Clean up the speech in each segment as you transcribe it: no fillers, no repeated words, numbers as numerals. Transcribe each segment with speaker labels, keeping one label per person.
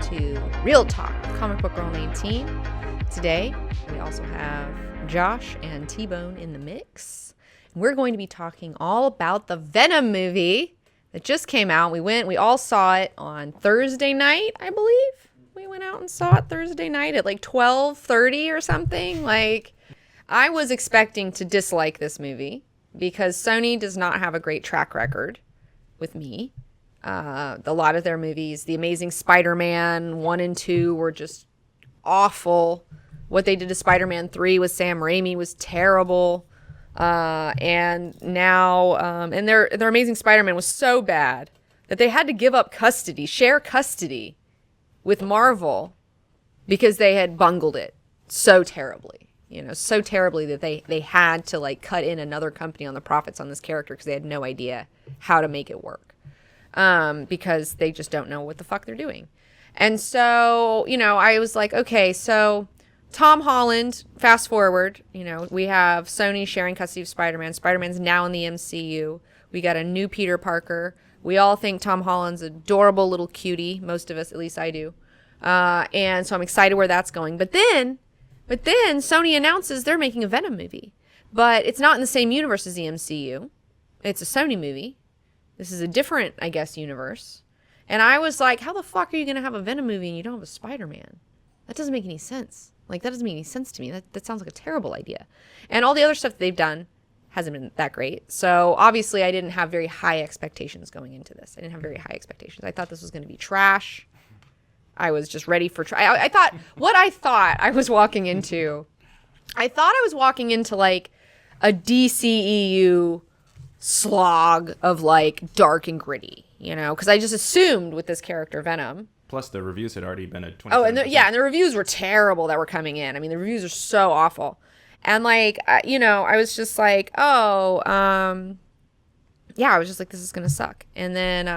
Speaker 1: to Real Talk, Comic Book Girl named Team. Today, we also have Josh and T-Bone in the mix. We're going to be talking all about the Venom movie that just came out. We all saw it on Thursday night, I believe. We went out and saw it Thursday night at like 12:30 or something. Like, I was expecting to dislike this movie because Sony does not have a great track record with me. A lot of their movies, The Amazing Spider-Man 1 and 2 were just awful. What they did to Spider-Man 3 with Sam Raimi was terrible. And now, and their Amazing Spider-Man was so bad that they had to give up share custody with Marvel because they had bungled it so terribly. So terribly that they had to like cut in another company on the profits on this character because they had no idea how to make it work. Because they just don't know what the fuck they're doing. And so, I was like, okay, so Tom Holland, fast forward, we have Sony sharing custody of Spider-Man. Spider-Man's now in the MCU. We got a new Peter Parker. We all think Tom Holland's an adorable little cutie. Most of us, at least I do. And so I'm excited where that's going. But then Sony announces they're making a Venom movie. But it's not in the same universe as the MCU. It's a Sony movie. This is a different, I guess, universe. And I was like, how the fuck are you going to have a Venom movie and you don't have a Spider-Man? That doesn't make any sense. Like, that doesn't make any sense to me. That sounds like a terrible idea. And all the other stuff that they've done hasn't been that great. So, obviously, I didn't have very high expectations going into this. I didn't have very high expectations. I thought this was going to be trash. I was just ready for trash. I thought I was walking into, like, a DCEU slog of like dark and gritty, because I just assumed with this character Venom.
Speaker 2: Plus the reviews had already been at 20%.
Speaker 1: Oh, and the reviews were terrible that were coming in. I mean, the reviews are so awful. And like, I was just like, I was just like, this is going to suck. And then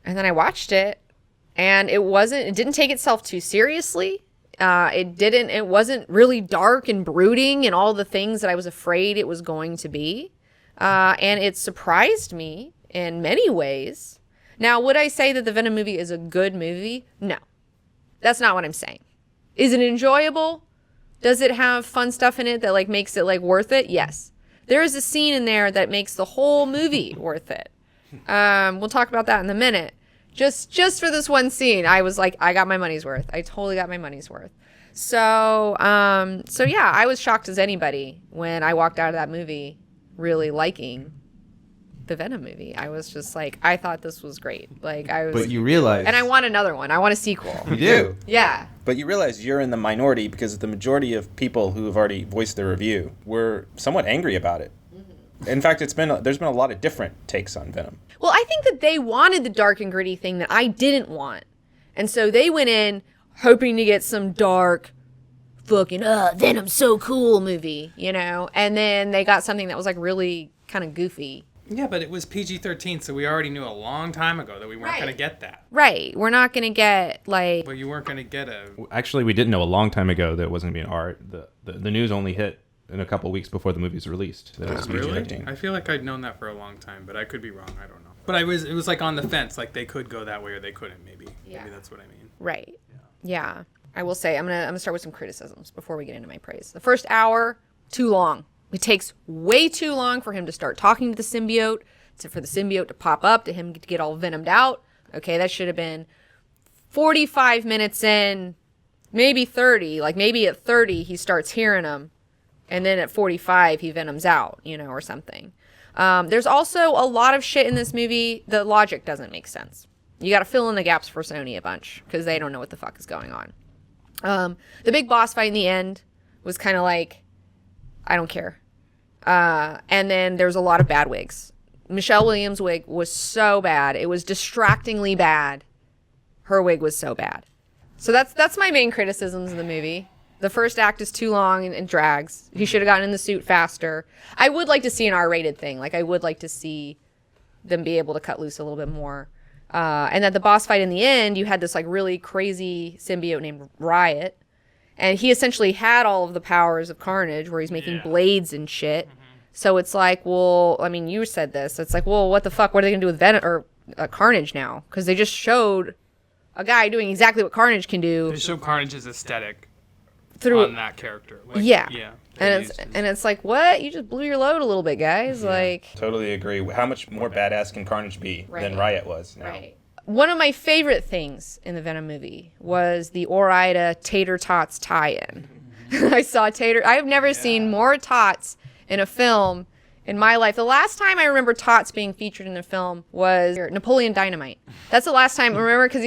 Speaker 1: I watched it and it didn't take itself too seriously. It wasn't really dark and brooding and all the things that I was afraid it was going to be. And it surprised me in many ways. Now, would I say that the Venom movie is a good movie? No, that's not what I'm saying. Is it enjoyable? Does it have fun stuff in it that like makes it like worth it? Yes. There is a scene in there that makes the whole movie worth it. We'll talk about that in a minute. Just for this one scene, I was like, I got my money's worth. I totally got my money's worth. So yeah, I was shocked as anybody when I walked out of that movie really liking the Venom movie. I was just like, I thought this was great. Like
Speaker 3: But you realize.
Speaker 1: And I want another one. I want a sequel.
Speaker 3: You do?
Speaker 1: Yeah.
Speaker 4: But you realize you're in the minority because the majority of people who have already voiced their review were somewhat angry about it. In fact, there's been a lot of different takes on Venom.
Speaker 1: Well, I think that they wanted the dark and gritty thing that I didn't want. And so they went in hoping to get some dark, fucking, Venom's so cool movie, And then they got something that was like really kind of goofy.
Speaker 5: Yeah, but it was PG-13, so we already knew a long time ago that we weren't going to get that.
Speaker 1: Right. We're not going to get, like...
Speaker 5: But you weren't going to get a...
Speaker 2: Actually, we didn't know a long time ago that it wasn't going to be an R. The news only hit in a couple weeks before the movie's released. That it was
Speaker 5: Really?
Speaker 2: PG-13.
Speaker 5: I feel like I'd known that for a long time, but I could be wrong. I don't know. But it was like on the fence. Like they could go that way or they couldn't. Maybe.
Speaker 1: Yeah.
Speaker 5: Maybe that's what I mean.
Speaker 1: Right. Yeah. I will say I'm gonna start with some criticisms before we get into my praise. The first hour, too long. It takes way too long for him to start talking to the symbiote, for the symbiote to pop up, to him to get all venomed out. Okay, that should have been 45 minutes in, maybe 30. Like maybe at 30 he starts hearing them. And then at 45, he venoms out, or something. There's also a lot of shit in this movie. The logic doesn't make sense. You got to fill in the gaps for Sony a bunch because they don't know what the fuck is going on. The big boss fight in the end was kind of like, I don't care. And then there's a lot of bad wigs. Michelle Williams' wig was so bad. It was distractingly bad. Her wig was so bad. So that's my main criticisms of the movie. The first act is too long and drags. He should have gotten in the suit faster. I would like to see an R-rated thing. Like, I would like to see them be able to cut loose a little bit more. And at the boss fight in the end, you had this, like, really crazy symbiote named Riot. And he essentially had all of the powers of Carnage, where he's making blades and shit. So it's like, well, I mean, you said this. It's like, well, what the fuck? What are they going to do with Venom? Or Carnage now, because they just showed a guy doing exactly what Carnage can do
Speaker 5: They show Carnage's aesthetic
Speaker 1: through
Speaker 5: on that character. Like,
Speaker 1: yeah.
Speaker 5: Yeah.
Speaker 1: And it's like, what? You just blew your load a little bit, guys. Like,
Speaker 4: Totally agree. How much more badass can Carnage be than Riot was now?
Speaker 1: right. One of my favorite things in the Venom movie was the Ore-Ida Tater Tots tie-in. I saw I have never seen more tots in a film in my life. The last time I remember tots being featured in a film was Napoleon Dynamite. That's the last time I remember, because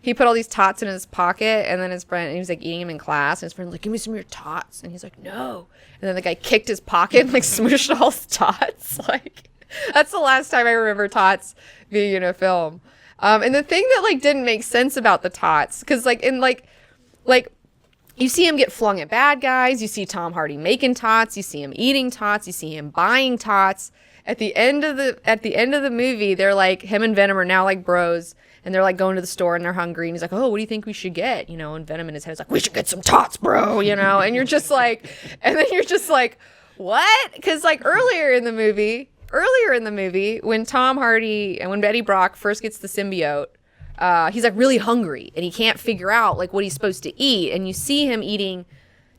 Speaker 1: he put all these tots in his pocket, and then his friend, he was like eating them in class, and his friend was like, give me some of your tots. And he's like, no. And then the guy kicked his pocket and like smooshed all his tots. Like, that's the last time I remember tots being in a film. And the thing that like didn't make sense about the tots, because like in like you see him get flung at bad guys, you see Tom Hardy making tots, you see him eating tots, you see him buying tots. At the end of the movie, they're like, him and Venom are now like bros, and they're like going to the store and they're hungry, and he's like, oh, what do you think we should get? You know, and Venom in his head is like, we should get some tots, bro, you know, and you're just like, what? Because like earlier in the movie, when Tom Hardy and when Eddie Brock first gets the symbiote, he's like really hungry and he can't figure out like what he's supposed to eat. And you see him eating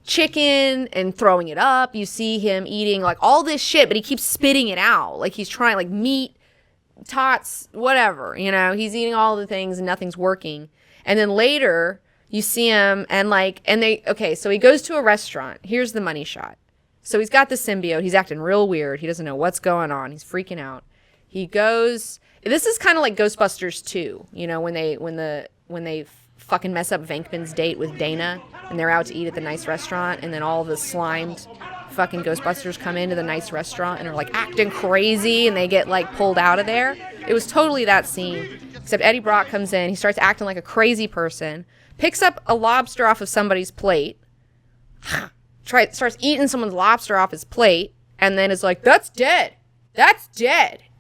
Speaker 1: chicken and throwing it up. You see him eating like all this shit, but he keeps spitting it out. Like he's trying like meat, tots, whatever, you know, he's eating all the things and nothing's working. And then later you see him so he goes to a restaurant. Here's the money shot. So he's got the symbiote. He's acting real weird. He doesn't know what's going on. He's freaking out. This is kind of like Ghostbusters 2, you know, when they fucking mess up Venkman's date with Dana and they're out to eat at the nice restaurant, and then all the slimed fucking Ghostbusters come into the nice restaurant and are like acting crazy and they get like pulled out of there. It was totally that scene, except Eddie Brock comes in, he starts acting like a crazy person, picks up a lobster off of somebody's plate, starts eating someone's lobster off his plate, and then is like, that's dead.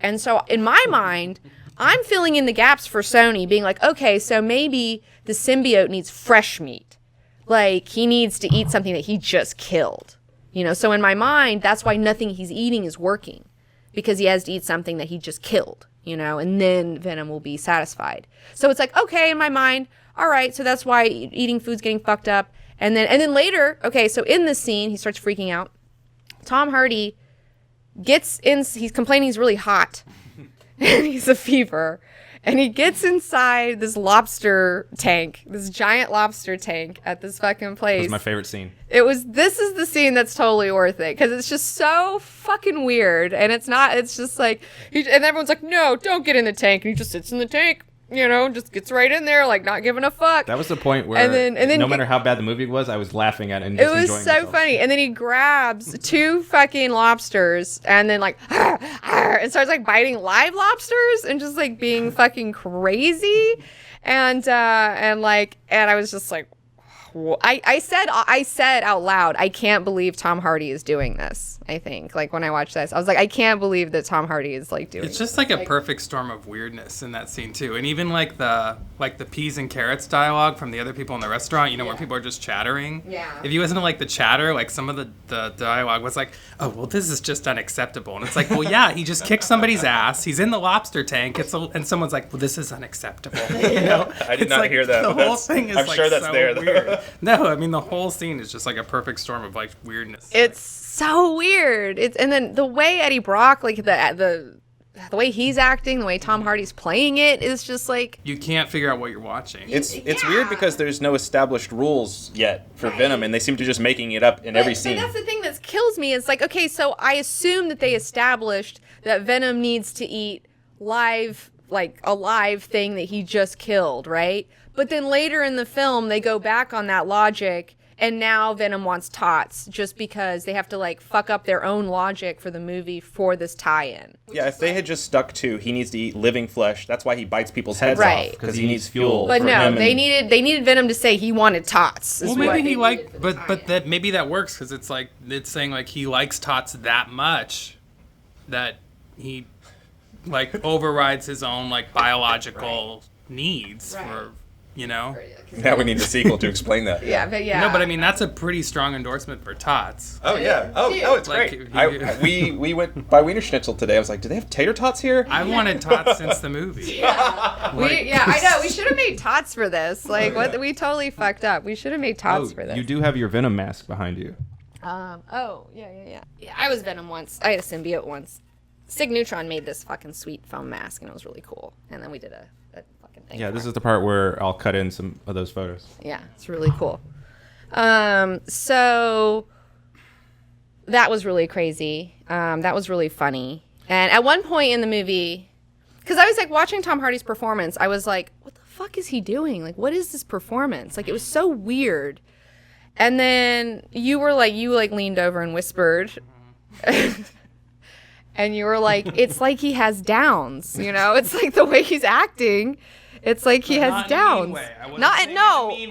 Speaker 1: And so in my mind, I'm filling in the gaps for Sony, being like, okay, so maybe the symbiote needs fresh meat. Like, he needs to eat something that he just killed. You know, so in my mind, that's why nothing he's eating is working, because he has to eat something that he just killed, you know, and then Venom will be satisfied. So it's like, okay, in my mind, all right, so that's why eating food's getting fucked up. And then later, okay, so in this scene, he starts freaking out. Tom Hardy he's complaining he's really hot and he's a fever, and he gets inside this lobster tank, this giant lobster tank at this fucking place.
Speaker 2: It was my favorite scene.
Speaker 1: This is the scene that's totally worth it, because it's just so fucking weird, and it's just like, and everyone's like, no, don't get in the tank, and he just sits in the tank, you know, just gets right in there, like not giving a fuck.
Speaker 2: That was the point where and then no matter how bad the movie was, I was laughing at it and just enjoying myself. It was so funny. And then he grabs 2 fucking lobsters and then like and starts like biting live lobsters and just like being fucking crazy. And I was just like, I said out loud, I can't believe Tom Hardy is doing this. I think, like, when I watched this, I was like, I can't believe that Tom Hardy is like doing.
Speaker 5: It's just like a perfect storm of weirdness in that scene too, and even like the peas and carrots dialogue from the other people in the restaurant. You know, where people are just chattering. Yeah. If you listen to like the chatter, like some of the dialogue was like, oh well, this is just unacceptable, and it's like, well, yeah, he just kicked somebody's ass. He's in the lobster tank. And someone's like, well, this is unacceptable. You know,
Speaker 4: I did not hear that.
Speaker 5: The whole thing is
Speaker 4: I'm
Speaker 5: like
Speaker 4: sure that's
Speaker 5: so
Speaker 4: there.
Speaker 5: Weird. No, I mean the whole scene is just like a perfect storm of like weirdness.
Speaker 1: It's so weird. And then the way Eddie Brock, like the way he's acting, the way Tom Hardy's playing it is just like,
Speaker 5: you can't figure out what you're watching.
Speaker 4: It's weird because there's no established rules yet for Venom, and they seem to just making it up in every scene.
Speaker 1: But that's the thing that kills me. It's like, okay, so I assume that they established that Venom needs to eat live, like a live thing that he just killed, right? But then later in the film, they go back on that logic, and now Venom wants tots just because they have to like fuck up their own logic for the movie for this tie-in.
Speaker 4: Yeah, if they had just stuck to he needs to eat living flesh, that's why he bites people's heads
Speaker 1: Right.
Speaker 4: off, because he needs fuel.
Speaker 1: But
Speaker 4: for
Speaker 1: no,
Speaker 4: him
Speaker 1: they needed Venom to say he wanted tots.
Speaker 5: Well, maybe he but that maybe that works because it's like it's saying like he likes tots that much that he like overrides his own like biological needs for you know?
Speaker 4: Now we need the sequel to explain that.
Speaker 1: Yeah, but yeah.
Speaker 5: No, but I mean, that's a pretty strong endorsement for tots.
Speaker 4: Oh, yeah. Oh, it's
Speaker 5: like,
Speaker 4: great. We went by Wiener Schnitzel today. I was like, do they have tater tots here?
Speaker 5: I wanted tots since the movie.
Speaker 1: Yeah. I know. We should have made tots for this. Like, what? We totally fucked up. We should have made tots for this.
Speaker 2: You do have your Venom mask behind you.
Speaker 1: Yeah, I was Venom once. I had a symbiote once. Sig Neutron made this fucking sweet foam mask, and it was really cool. And then we did a fucking thing.
Speaker 2: Yeah, this is the part where I'll cut in some of those photos.
Speaker 1: Yeah, it's really cool. So that was really crazy. That was really funny. And at one point in the movie, because I was like watching Tom Hardy's performance, I was like, what the fuck is he doing? Like, what is this performance? Like, it was so weird. And then you leaned over and whispered. And you were like, it's like he has downs, you know? It's like the way he's acting. It's like he has downs. No, he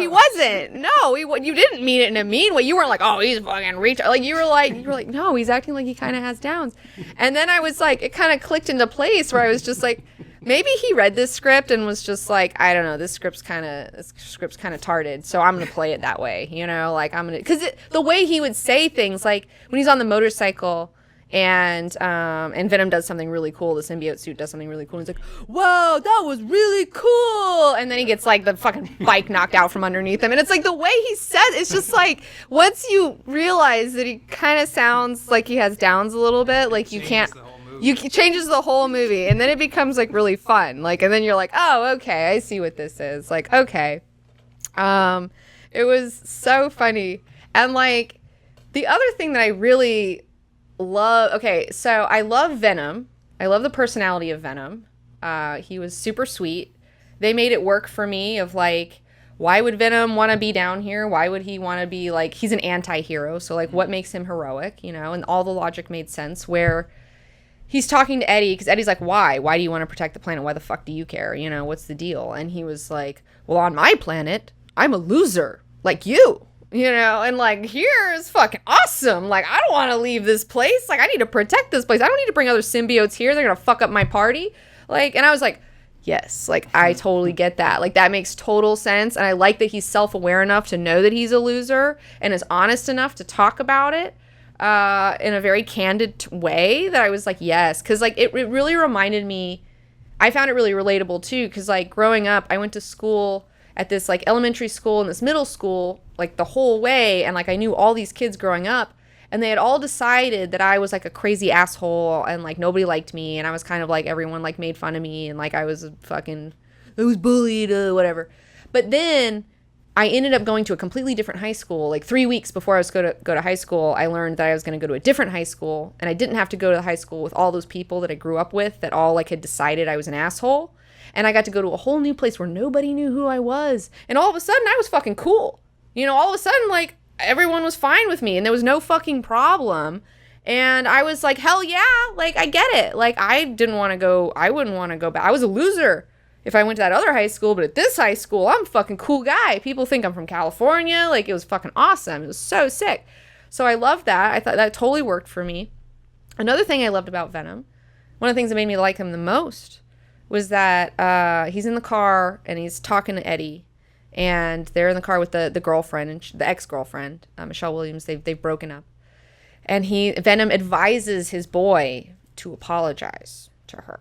Speaker 1: wasn't. No, you didn't mean it in a mean way. You weren't like, oh, he's fucking retard. Like you were like, no, he's acting like he kind of has downs. And then I was like, it kind of clicked into place where I was just like, maybe he read this script and was just like, I don't know, this script's kind of tarded, so I'm gonna play it that way, you know? Like because the way he would say things, like when he's on the motorcycle. And Venom does something really cool. The symbiote suit does something really cool. And he's like, whoa, that was really cool. And then he gets like the fucking bike knocked out from underneath him. And it's like the way he says, it's just like, once you realize that he kind of sounds like he has downs a little bit, like you can't, changes the whole movie. And then it becomes like really fun. Like, and then you're like, oh, okay, I see what this is. Like, okay. It was so funny. And like, the other thing that I really so I love Venom. I love the personality of Venom. He was super sweet. They made it work for me of like, why would Venom want to be down here? Why would he want to be like, he's an anti-hero. So like what makes him heroic, you know? And all the logic made sense where he's talking to Eddie because Eddie's like, why? Why do you want to protect the planet? Why the fuck do you care? You know, what's the deal? And he was like, well, on my planet, I'm a loser like you. You know, and like, here is fucking awesome. Like, I don't want to leave this place. Like, I need to protect this place. I don't need to bring other symbiotes here. They're going to fuck up my party. Like, and I was like, yes, like, I totally get that. Like, that makes total sense. And I like that he's self-aware enough to know that he's a loser and is honest enough to talk about it in a very candid way that I was like, yes. Because, like, it really reminded me, I found it really relatable, too. Because, like, growing up, I went to school at this like elementary school and this middle school like the whole way, and like I knew all these kids growing up, and they had all decided that I was like a crazy asshole and like nobody liked me, and I was kind of like everyone like made fun of me, and like I was bullied whatever. But then I ended up going to a completely different high school. Like 3 weeks before I was going to go to high school, I learned that I was going to go to a different high school, and I didn't have to go to the high school with all those people that I grew up with that all like had decided I was an asshole. And I got to go to a whole new place where nobody knew who I was. And all of a sudden, I was fucking cool. You know, all of a sudden, like, everyone was fine with me. And there was no fucking problem. And I was like, hell yeah. Like, I get it. Like, I wouldn't want to go back. I was a loser if I went to that other high school. But at this high school, I'm a fucking cool guy. People think I'm from California. Like, it was fucking awesome. It was so sick. So I loved that. I thought that totally worked for me. Another thing I loved about Venom, one of the things that made me like him the most, was that he's in the car and he's talking to Eddie, and they're in the car with the girlfriend and the ex-girlfriend, Michelle Williams. They've broken up, and Venom advises his boy to apologize to her.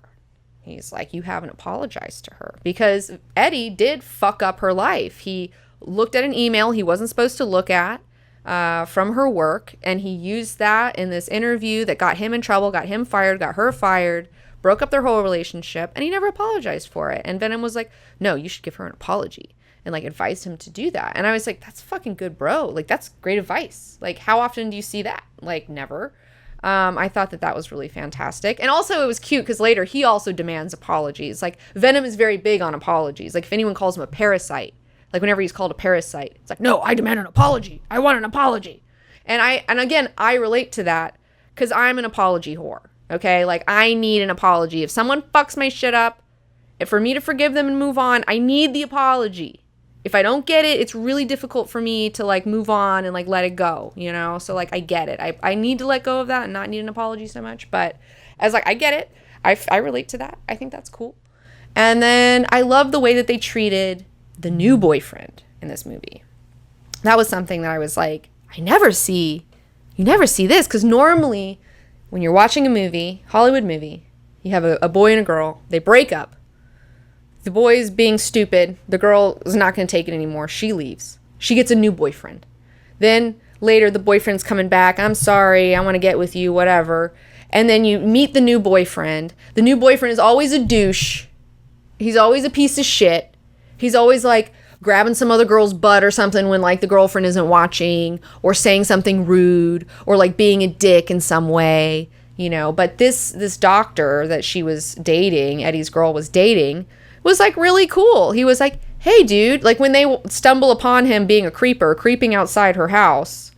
Speaker 1: He's like, you haven't apologized to her, because Eddie did fuck up her life. He looked at an email he wasn't supposed to look at from her work, and he used that in this interview that got him in trouble, got him fired, got her fired, broke up their whole relationship, and he never apologized for it. And Venom was like, no, you should give her an apology, and like advised him to do that. And I was like, that's fucking good, bro. Like, that's great advice. Like, how often do you see that? Like, never. I thought that was really fantastic. And also it was cute because later he also demands apologies. Like, Venom is very big on apologies. Like, if anyone calls him a parasite, like whenever he's called a parasite, it's like, no, I demand an apology. I want an apology. And again, I relate to that because I'm an apology whore. Okay, like, I need an apology. If someone fucks my shit up, for me to forgive them and move on, I need the apology. If I don't get it, it's really difficult for me to, like, move on and, like, let it go, you know? So, like, I get it. I need to let go of that and not need an apology so much. But as, like, I get it. I relate to that. I think that's cool. And then I love the way that they treated the new boyfriend in this movie. That was something that I was like, you never see this. Because normally when you're watching a movie, Hollywood movie, you have a boy and a girl, they break up. The boy's being stupid. The girl is not going to take it anymore. She leaves. She gets a new boyfriend. Then later the boyfriend's coming back. I'm sorry. I want to get with you, whatever. And then you meet the new boyfriend. The new boyfriend is always a douche. He's always a piece of shit. He's always like grabbing some other girl's butt or something when like the girlfriend isn't watching, or saying something rude, or like being a dick in some way, you know. But this doctor that she was dating, Eddie's girl was dating, was like really cool. He was like, hey dude, like when they stumble upon him being a creeper, creeping outside her house,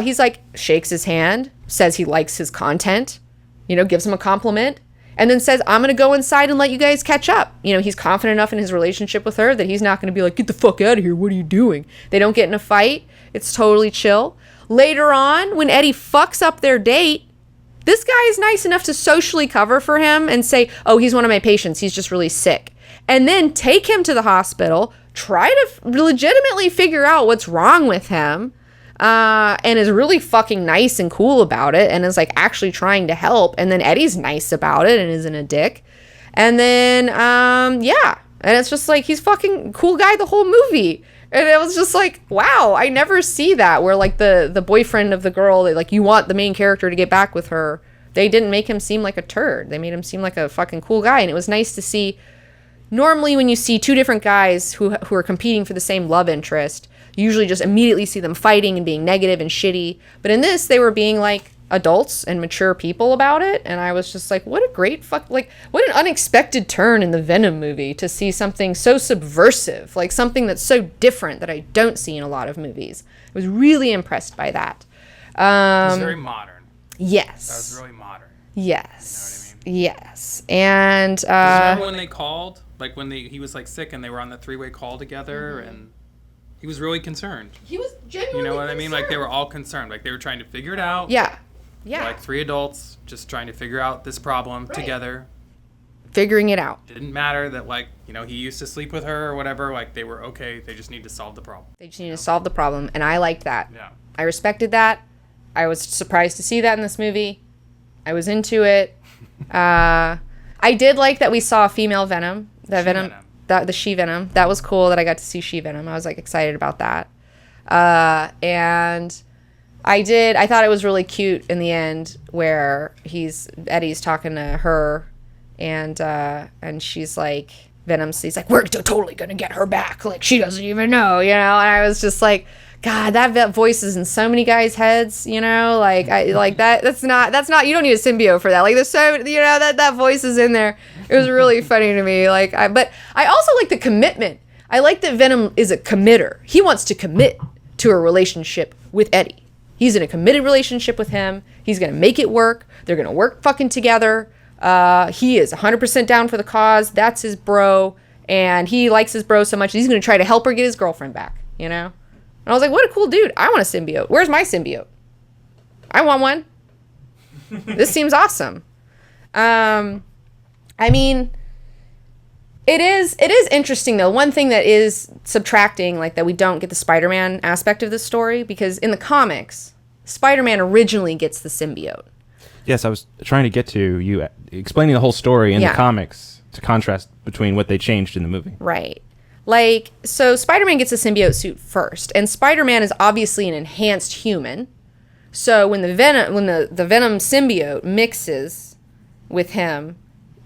Speaker 1: he's like, shakes his hand, says he likes his content, you know, gives him a compliment, and then says, I'm going to go inside and let you guys catch up. You know, he's confident enough in his relationship with her that he's not going to be like, get the fuck out of here, what are you doing? They don't get in a fight. It's totally chill. Later on, when Eddie fucks up their date, this guy is nice enough to socially cover for him and say, oh, he's one of my patients, he's just really sick. And then take him to the hospital, try to legitimately figure out what's wrong with him, and is really fucking nice and cool about it, and is like actually trying to help. And then Eddie's nice about it and isn't a dick. And then, yeah. And it's just like, he's fucking cool guy the whole movie. And it was just like, wow, I never see that where like the boyfriend of the girl, like you want the main character to get back with her. They didn't make him seem like a turd. They made him seem like a fucking cool guy. And it was nice to see. Normally when you see two different guys who are competing for the same love interest, you usually just immediately see them fighting and being negative and shitty. But in this, they were being like adults and mature people about it. And I was just like, what a great what an unexpected turn in the Venom movie to see something so subversive, like something that's so different that I don't see in a lot of movies. I was really impressed by that.
Speaker 5: It was very modern.
Speaker 1: Yes.
Speaker 5: That was really modern.
Speaker 1: Yes. You know what I mean? Yes. And
Speaker 5: remember when they called? Like when he was like sick and they were on the 3-way call together, and he was really concerned.
Speaker 1: He was genuinely
Speaker 5: You know what
Speaker 1: concerned.
Speaker 5: I mean? Like they were all concerned. Like they were trying to figure it out.
Speaker 1: Yeah. Yeah.
Speaker 5: Like 3 adults just trying to figure out this problem together.
Speaker 1: Figuring it out.
Speaker 5: It didn't matter that like, you know, he used to sleep with her or whatever. Like they were okay. They just need to solve the problem.
Speaker 1: They just need to solve the problem. And I liked that.
Speaker 5: Yeah.
Speaker 1: I respected that. I was surprised to see that in this movie. I was into it. I did like that we saw a female Venom. The She-Venom. That was cool that I got to see She-Venom. I was like excited about that. And I thought it was really cute in the end where Eddie's talking to her and she's like, he's like, we're totally gonna get her back. Like she doesn't even know, you know? And I was just like, God, that voice is in so many guys' heads, you know, like that's not, you don't need a symbiote for that. Like there's so, you know, that voice is in there. It was really funny to me. But I also like the commitment. I like that Venom is a committer. He wants to commit to a relationship with Eddie. He's in a committed relationship with him. He's going to make it work. They're going to work fucking together. He is 100% down for the cause. That's his bro. And he likes his bro so much, he's going to try to help her get his girlfriend back, you know? And I was like, what a cool dude. I want a symbiote. Where's my symbiote? I want one. This seems awesome. I mean, it is interesting, though. One thing that is subtracting, like that we don't get the Spider-Man aspect of this story, because in the comics, Spider-Man originally gets the symbiote.
Speaker 4: Yes, I was trying to get to you explaining the whole story in the comics to contrast between what they changed in the movie.
Speaker 1: Right. Like, so Spider-Man gets a symbiote suit first, and Spider-Man is obviously an enhanced human. So when the Venom symbiote mixes with him,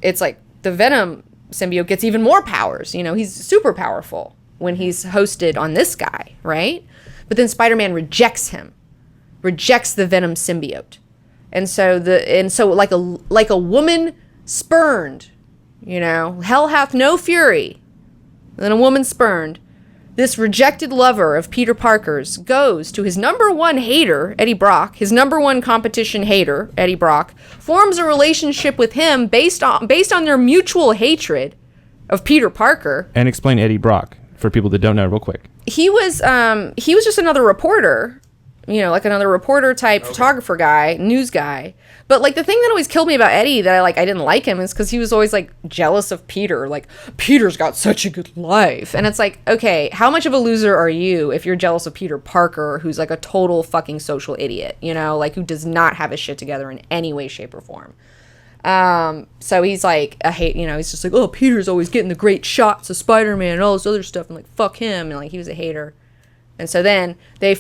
Speaker 1: it's like the Venom symbiote gets even more powers. You know, he's super powerful when he's hosted on this guy, right? But then Spider-Man rejects the Venom symbiote. And so like a woman spurned, you know, hell hath no fury than a woman spurned. This rejected lover of Peter Parker's goes to his number one hater, Eddie Brock, his number one competition hater, Eddie Brock, forms a relationship with him based on their mutual hatred of Peter Parker.
Speaker 4: And explain Eddie Brock for people that don't know real quick.
Speaker 1: He was just another reporter like another reporter type photographer guy, news guy. But like the thing that always killed me about Eddie that I didn't like him is because he was always like jealous of Peter. Like, Peter's got such a good life. And it's like, okay, how much of a loser are you if you're jealous of Peter Parker, who's like a total fucking social idiot, like who does not have his shit together in any way, shape, or form. So he's like he's just like, oh, Peter's always getting the great shots of Spider-Man and all this other stuff, and like, fuck him. And like, he was a hater. And so then they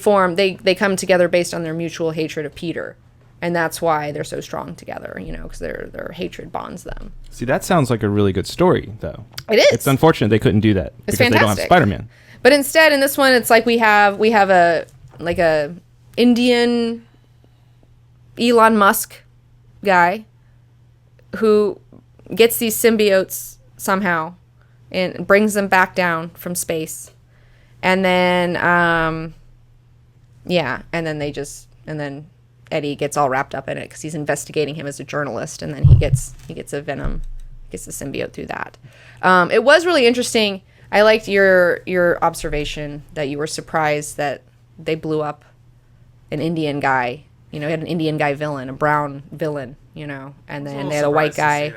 Speaker 1: come together based on their mutual hatred of Peter. And that's why they're so strong together, because their hatred bonds them.
Speaker 4: See, that sounds like a really good story, though.
Speaker 1: It is.
Speaker 4: It's unfortunate they couldn't do that
Speaker 1: it's
Speaker 4: because
Speaker 1: fantastic.
Speaker 4: they don't have Spider-Man.
Speaker 1: But instead, in this one, it's like we have a Indian Elon Musk guy who gets these symbiotes somehow and brings them back down from space. And then, and then Eddie gets all wrapped up in it because he's investigating him as a journalist, and then he gets a Venom, gets the symbiote through that. It was really interesting. I liked your observation that you were surprised that they blew up an Indian guy. He had an Indian guy villain, a brown villain, and then they had a white guy.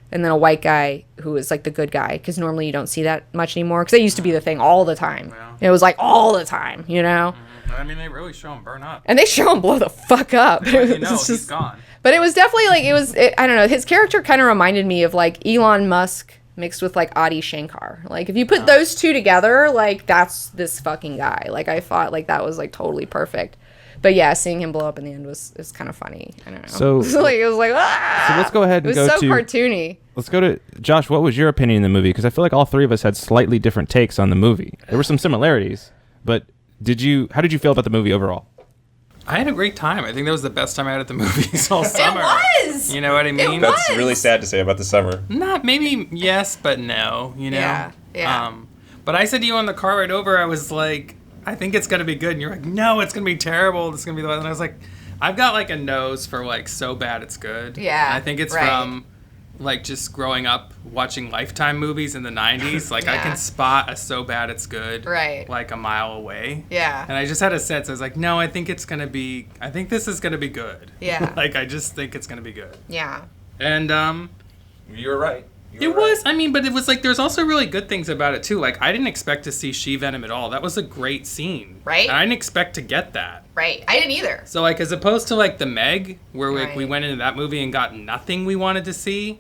Speaker 1: And then a white guy who is like the good guy, because normally you don't see that much anymore. Because it used to be the thing all the time. Yeah. It was like all the time,
Speaker 5: I mean, they really show him burn up.
Speaker 1: And they show him blow the fuck up.
Speaker 5: He's gone.
Speaker 1: But it was definitely like, I don't know, his character kind of reminded me of like Elon Musk mixed with like Adi Shankar. Like, if you put those two together, like, that's this fucking guy. Like, I thought like that was like totally perfect. But yeah, seeing him blow up in the end was kind of funny. I don't know.
Speaker 4: So
Speaker 1: it was like, ah!
Speaker 4: So let's go ahead and go to...
Speaker 1: It was so cartoony.
Speaker 4: Let's go to... Josh, what was your opinion in the movie? Because I feel like all three of us had slightly different takes on the movie. There were some similarities, but how did you feel about the movie overall?
Speaker 5: I had a great time. I think that was the best time I had at the movies all summer.
Speaker 1: It was!
Speaker 5: You know what I mean?
Speaker 4: That's really sad to say about the summer.
Speaker 5: Not maybe yes, but no,
Speaker 1: Yeah.
Speaker 5: But I said to you on the car ride over, I was like, I think it's going to be good. And you're like, no, it's going to be terrible. It's going to be the one. And I was like, I've got like a nose for like so bad it's good.
Speaker 1: Yeah.
Speaker 5: And I think it's from like just growing up watching Lifetime movies in the 90s. Like I can spot a so bad it's good like a mile away.
Speaker 1: Yeah.
Speaker 5: And I just had a sense. I was like, no, I think this is going to be good.
Speaker 1: Yeah.
Speaker 5: Like I just think it's going to be good.
Speaker 1: Yeah.
Speaker 5: And
Speaker 4: you were right.
Speaker 5: It was, but it was like, there's also really good things about it too. Like, I didn't expect to see She-Venom at all. That was a great scene.
Speaker 1: Right.
Speaker 5: And I didn't expect to get that.
Speaker 1: Right. I didn't either.
Speaker 5: So, like, as opposed to, like, The Meg, where we went into that movie and got nothing we wanted to see.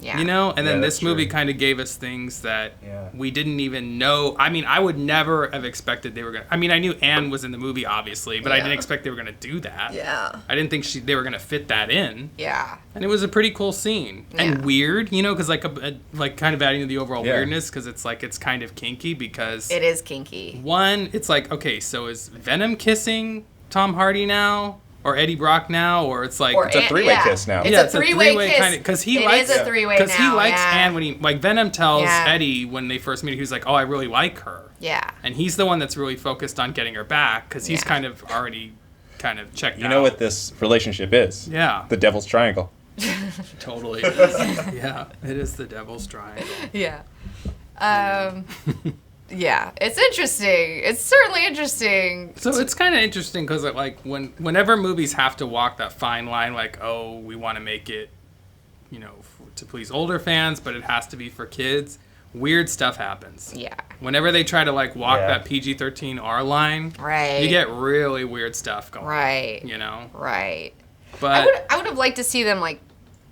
Speaker 1: Yeah.
Speaker 5: And then this movie kind of gave us things that we didn't even know. I mean, I would never have expected they were going to... I mean, I knew Anne was in the movie, obviously, but I didn't expect they were going to do that.
Speaker 1: Yeah.
Speaker 5: I didn't think they were going to fit that in.
Speaker 1: Yeah.
Speaker 5: And it was a pretty cool scene. And weird, because like like kind of adding to the overall weirdness, because it's like it's kind of kinky because...
Speaker 1: It is kinky.
Speaker 5: One, it's like, okay, so is Venom kissing Tom Hardy now? Or Eddie Brock now, or it's like
Speaker 4: it's a three-way kiss now.
Speaker 1: It's a three-way kiss.
Speaker 5: Kind of, because he likes
Speaker 1: a three-way now.
Speaker 5: Because he likes Anne when he Venom tells Eddie when they first meet, he was like, "Oh, I really like her."
Speaker 1: Yeah.
Speaker 5: And he's the one that's really focused on getting her back because he's kind of already checked out.
Speaker 4: You know what this relationship is?
Speaker 5: Yeah.
Speaker 4: The Devil's Triangle.
Speaker 5: Totally. Yeah, it is the Devil's Triangle.
Speaker 1: Yeah. Yeah, it's interesting. It's certainly interesting.
Speaker 5: So it's kind of interesting because like whenever movies have to walk that fine line, like, oh, we want to make it, to please older fans, but it has to be for kids. Weird stuff happens.
Speaker 1: Yeah.
Speaker 5: Whenever they try to like walk that PG-13 R line, you get really weird stuff going.
Speaker 1: Right. Right.
Speaker 5: But
Speaker 1: I would have liked to see them like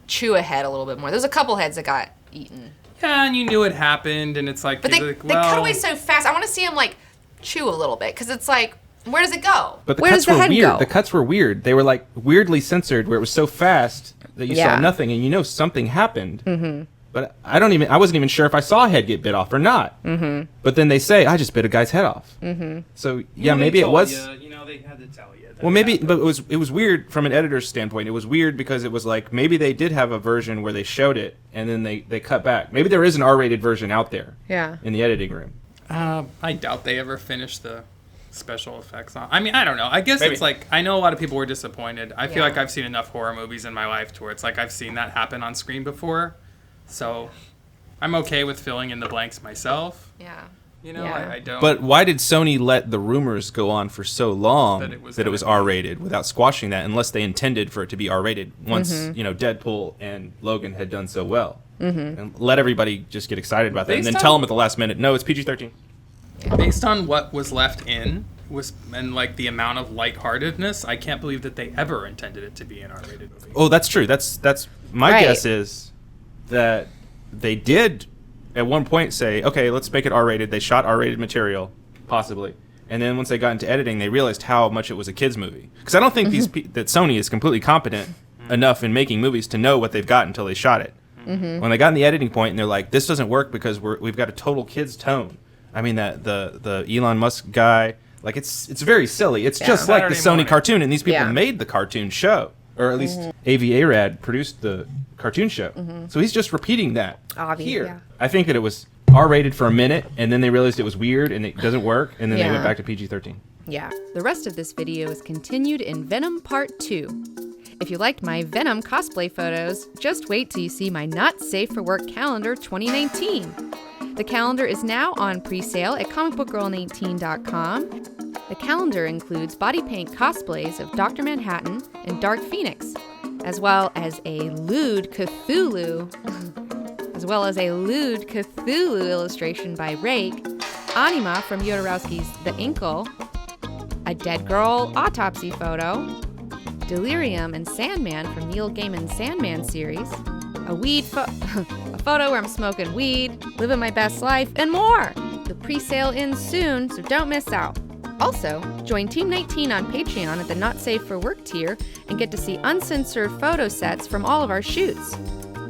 Speaker 1: chew a head a little bit more. There's a couple heads that got eaten.
Speaker 5: Yeah, and you knew it happened, and it's like...
Speaker 1: But they cut away so fast. I want to see him, like, chew a little bit, because it's like, where does it go?
Speaker 4: But
Speaker 1: where does the head
Speaker 4: weird.
Speaker 1: go?
Speaker 4: The cuts were weird. They were, like, weirdly censored, where it was so fast that you saw nothing, and something happened. Mm-hmm. But I wasn't even sure if I saw a head get bit off or not. Mm-hmm. But then they say, I just bit a guy's head off. Mm-hmm. So, maybe it was...
Speaker 5: they had to tell you.
Speaker 4: Well, maybe, but it was weird from an editor's standpoint. It was weird because it was like, maybe they did have a version where they showed it, and then they cut back. Maybe there is an R-rated version out there.
Speaker 1: Yeah.
Speaker 4: In the editing room.
Speaker 5: I doubt they ever finished the special effects on. I mean, I don't know. I guess it's like, I know a lot of people were disappointed. I feel like I've seen enough horror movies in my life to where it's like I've seen that happen on screen before. So I'm okay with filling in the blanks myself.
Speaker 1: Yeah.
Speaker 5: You know,
Speaker 1: Yeah.
Speaker 5: I don't.
Speaker 4: But why did Sony let the rumors go on for so long that it was R-rated without squashing that, unless they intended for it to be R-rated once, Deadpool and Logan had done so well? And let everybody just get excited about that, and then tell them at the last minute, no, it's PG-13.
Speaker 5: Based on what was left in, and like the amount of lightheartedness, I can't believe that they ever intended it to be an R-rated movie.
Speaker 4: Oh, that's true. That's my guess is that they did at one point say, okay, let's make it R-rated. They shot R-rated material, possibly. And then once they got into editing, they realized how much it was a kid's movie. Because I don't think that Sony is completely competent enough in making movies to know what they've got until they shot it. When they got in the editing point and they're like, this doesn't work because we've got a total kid's tone. I mean, that the Elon Musk guy, like it's very silly. It's just like the Sony cartoon, and these people made the cartoon show. Or at least A.V. Arad produced the cartoon show. So he's just repeating that here. Yeah. I think that it was R-rated for a minute, and then they realized it was weird and it doesn't work, and then they went back to PG-13.
Speaker 1: Yeah. The rest of this video is continued in Venom Part 2. If you liked my Venom cosplay photos, just wait till you see my Not Safe for Work calendar 2019. The calendar is now on pre-sale at comicbookgirl19.com. The calendar includes body paint cosplays of Dr. Manhattan and Dark Phoenix, as well as a lewd Cthulhu illustration by Rake, Anima from Jodorowsky's The Inkle, a Dead Girl autopsy photo, Delirium and Sandman from Neil Gaiman's Sandman series, a photo where I'm smoking weed, living my best life, and more. The pre-sale ends soon, so don't miss out. Also, join Team 19 on Patreon at the Not Safe for Work tier and get to see uncensored photo sets from all of our shoots.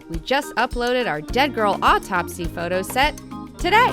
Speaker 1: We just uploaded our Dead Girl autopsy photo set today.